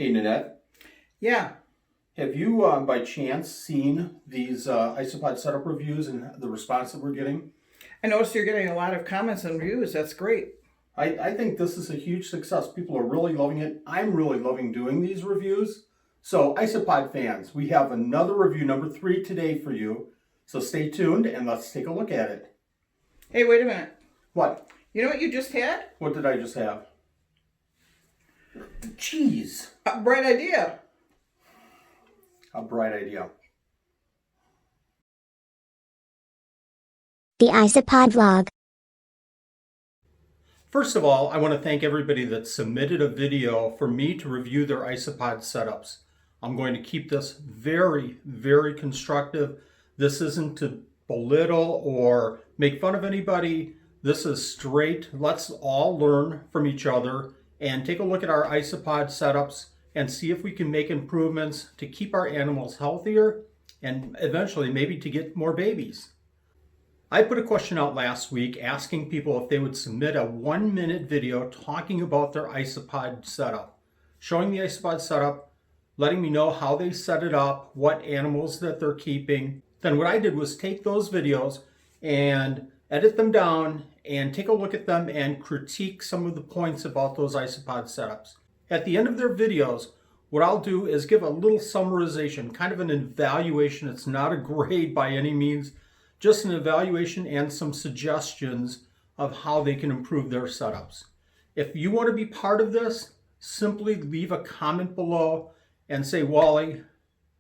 Hey, Nanette, Yeah. have you by chance seen these Isopod setup reviews and the response that we're getting? I noticed you're getting a lot of comments and reviews. That's great. I think this is a huge success. People are really loving it. I'm really loving doing these reviews. So, Isopod fans, we have another review, number 3 today for you. So stay tuned and let's take a look at it. Hey, wait a minute. What? You know what you just had? What did I just have? Cheese. A bright idea. A bright idea. The Isopod vlog. First of all, I want to thank everybody that submitted a video for me to review their Isopod setups. I'm going to keep this very, very constructive. This isn't to belittle or make fun of anybody. This is straight, let's all learn from each other and take a look at our Isopod setups and see if we can make improvements to keep our animals healthier and eventually maybe to get more babies. I put a question out last week asking people if they would submit a 1-minute video talking about their Isopod setup, showing the Isopod setup, letting me know how they set it up, what animals that they're keeping. Then what I did was take those videos and edit them down and take a look at them and critique some of the points about those Isopod setups. At the end of their videos, what I'll do is give a little summarization, kind of an evaluation. It's not a grade by any means, just an evaluation and some suggestions of how they can improve their setups. If you want to be part of this, simply leave a comment below and say, Wally,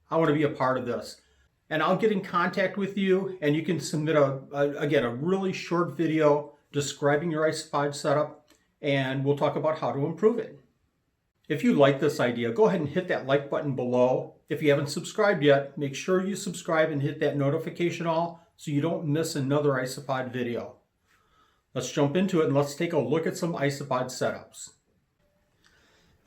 I want to be a part of this. And I'll get in contact with you and you can submit a really short video describing your Isopod setup and we'll talk about how to improve it. If you like this idea, go ahead and hit that like button below. If you haven't subscribed yet, make sure you subscribe and hit that notification all so you don't miss another Isopod video. Let's jump into it and let's take a look at some Isopod setups.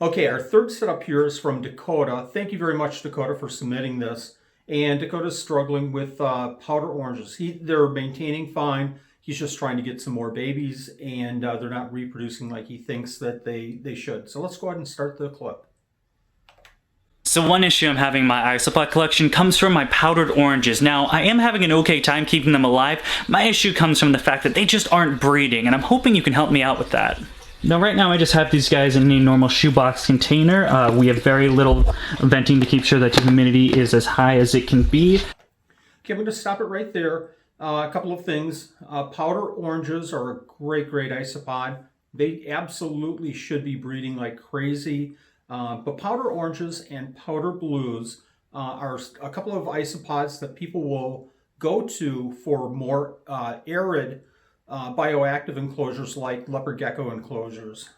Okay, our third setup here is from Dakota. Thank you very much, Dakota, for submitting this. And Dakota's struggling with powder oranges. They're maintaining fine. He's just trying to get some more babies and they're not reproducing like he thinks that they should. So let's go ahead and start the clip. So one issue I'm having in my Isopod collection comes from my powdered oranges. Now, I am having an okay time keeping them alive. My issue comes from the fact that they just aren't breeding, and I'm hoping you can help me out with that. Now, right now, I just have these guys in a normal shoebox container. We have very little venting to keep sure that the humidity is as high as it can be. Okay, I'm going to stop it right there. A couple of things. Powder oranges are a great Isopod. They absolutely should be breeding like crazy. But powder oranges and powder blues are a couple of isopods that people will go to for more arid bioactive enclosures like leopard gecko enclosures.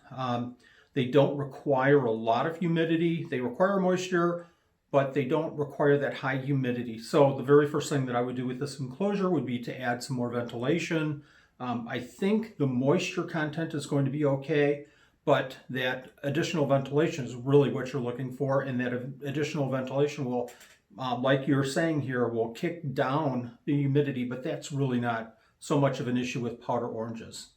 They don't require a lot of humidity. They require moisture, but they don't require that high humidity. So the very first thing that I would do with this enclosure would be to add some more ventilation. I think the moisture content is going to be okay, but that additional ventilation is really what you're looking for, and that additional ventilation will, like you're saying here, will kick down the humidity, but that's really not so much of an issue with powder oranges.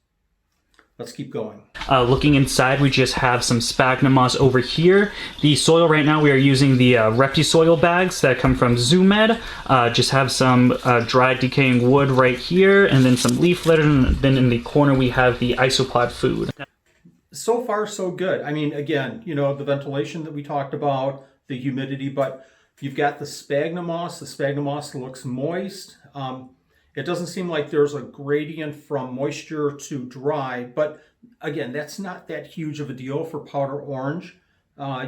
Let's keep going. Looking inside, we just have some sphagnum moss over here. The soil right now, we are using the ReptiSoil bags that come from ZooMed. Just have some dried decaying wood right here, and then some leaf litter, and then in the corner we have the Isopod food. So far, so good. I mean, again, you know, the ventilation that we talked about, the humidity, but you've got the sphagnum moss. The sphagnum moss looks moist. It doesn't seem like there's a gradient from moisture to dry, but again, that's not that huge of a deal for powder orange.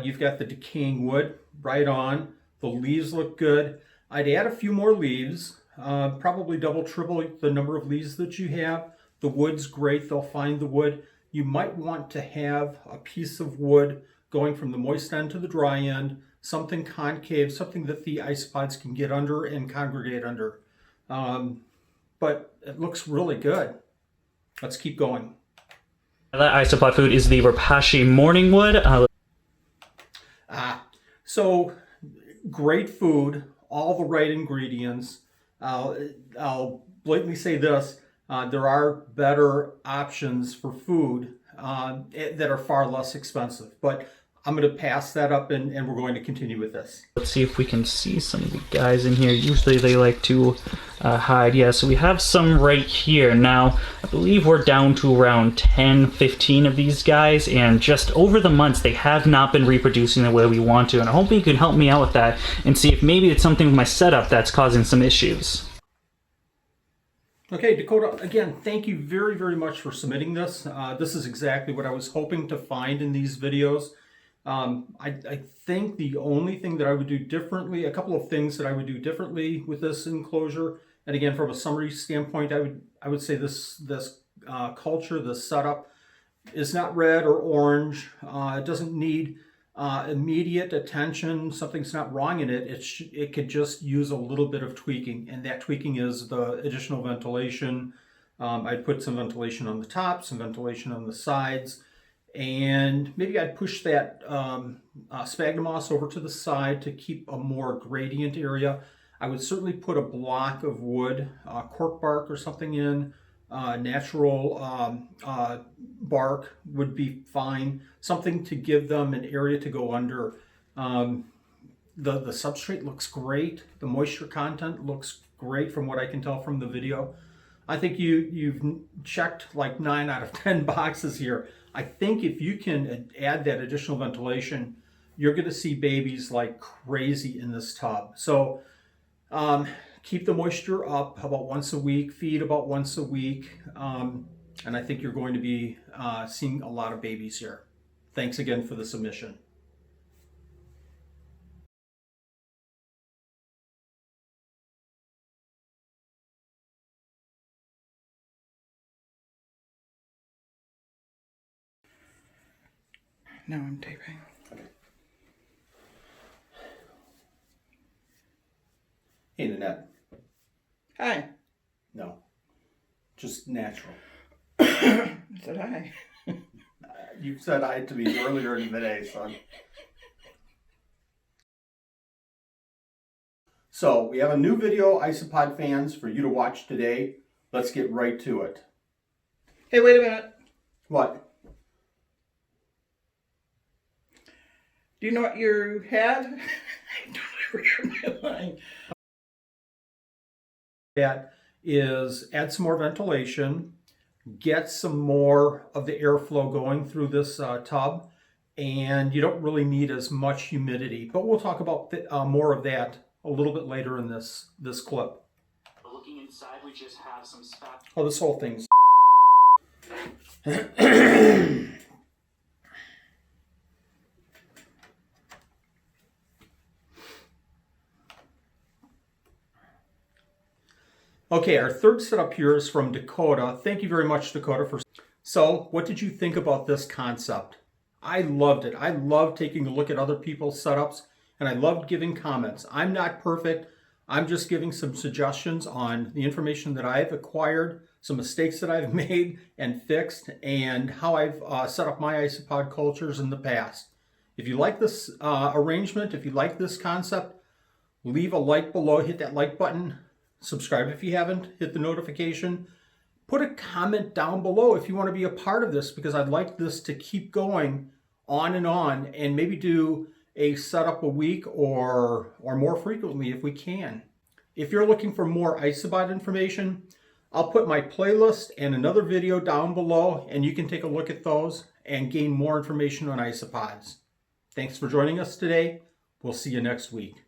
You've got the decaying wood right on. The leaves look good. I'd add a few more leaves, probably double, triple the number of leaves that you have. The wood's great. They'll find the wood. You might want to have a piece of wood going from the moist end to the dry end, something concave, something that the isopods can get under and congregate under. But it looks really good. Let's keep going. That Isopod food is the Rapashi morning wood. So great food, all the right ingredients. I'll blatantly say this. There are better options for food that are far less expensive. But I'm going to pass that up and we're going to continue with this. Let's see if we can see some of the guys in here. Usually they like to hide. Yeah, so we have some right here. Now, I believe we're down to around 10, 15 of these guys, and just over the months, they have not been reproducing the way we want to, and I'm hoping you can help me out with that and see if maybe it's something with my setup that's causing some issues. Okay, Dakota, again, thank you very, very much for submitting this. This is exactly what I was hoping to find in these videos. I think the only thing that I would do differently, a couple of things that I would do differently with this enclosure, and again, from a summary standpoint, I would say this culture, this setup, is not red or orange. It doesn't need immediate attention. Something's not wrong in it. It could just use a little bit of tweaking, and that tweaking is the additional ventilation. I'd put some ventilation on the top, some ventilation on the sides. And maybe I'd push that sphagnum moss over to the side to keep a more gradient area. I would certainly put a block of wood, cork bark or something in. Natural bark would be fine. Something to give them an area to go under. The substrate looks great. The moisture content looks great from what I can tell from the video. I think you've checked like 9 out of 10 boxes here. I think if you can add that additional ventilation, you're going to see babies like crazy in this tub. So keep the moisture up about once a week, feed about once a week, and I think you're going to be seeing a lot of babies here. Thanks again for the submission. Now I'm taping. Hey, Nanette. Hi. No, just natural. Said hi. You said hi to me earlier in the day, son. So we have a new video, Isopod fans, for you to watch today. Let's get right to it. Hey, wait a minute. What? Do you know what you had? I don't ever hear my line. That is add some more ventilation, get some more of the airflow going through this tub, and you don't really need as much humidity. But we'll talk about more of that a little bit later in this clip. Looking inside, we just have some stuff. Oh, this whole thing's Okay, our third setup here is from Dakota. Thank you very much, Dakota. So, what did you think about this concept? I loved it. I love taking a look at other people's setups, and I loved giving comments. I'm not perfect. I'm just giving some suggestions on the information that I've acquired, some mistakes that I've made and fixed, and how I've set up my isopod cultures in the past. If you like this arrangement, if you like this concept, leave a like below, hit that like button. Subscribe if you haven't, hit the notification. Put a comment down below if you want to be a part of this, because I'd like this to keep going on, and maybe do a setup a week or more frequently if we can. If you're looking for more Isopod information, I'll put my playlist and another video down below, and you can take a look at those and gain more information on isopods. Thanks for joining us today. We'll see you next week.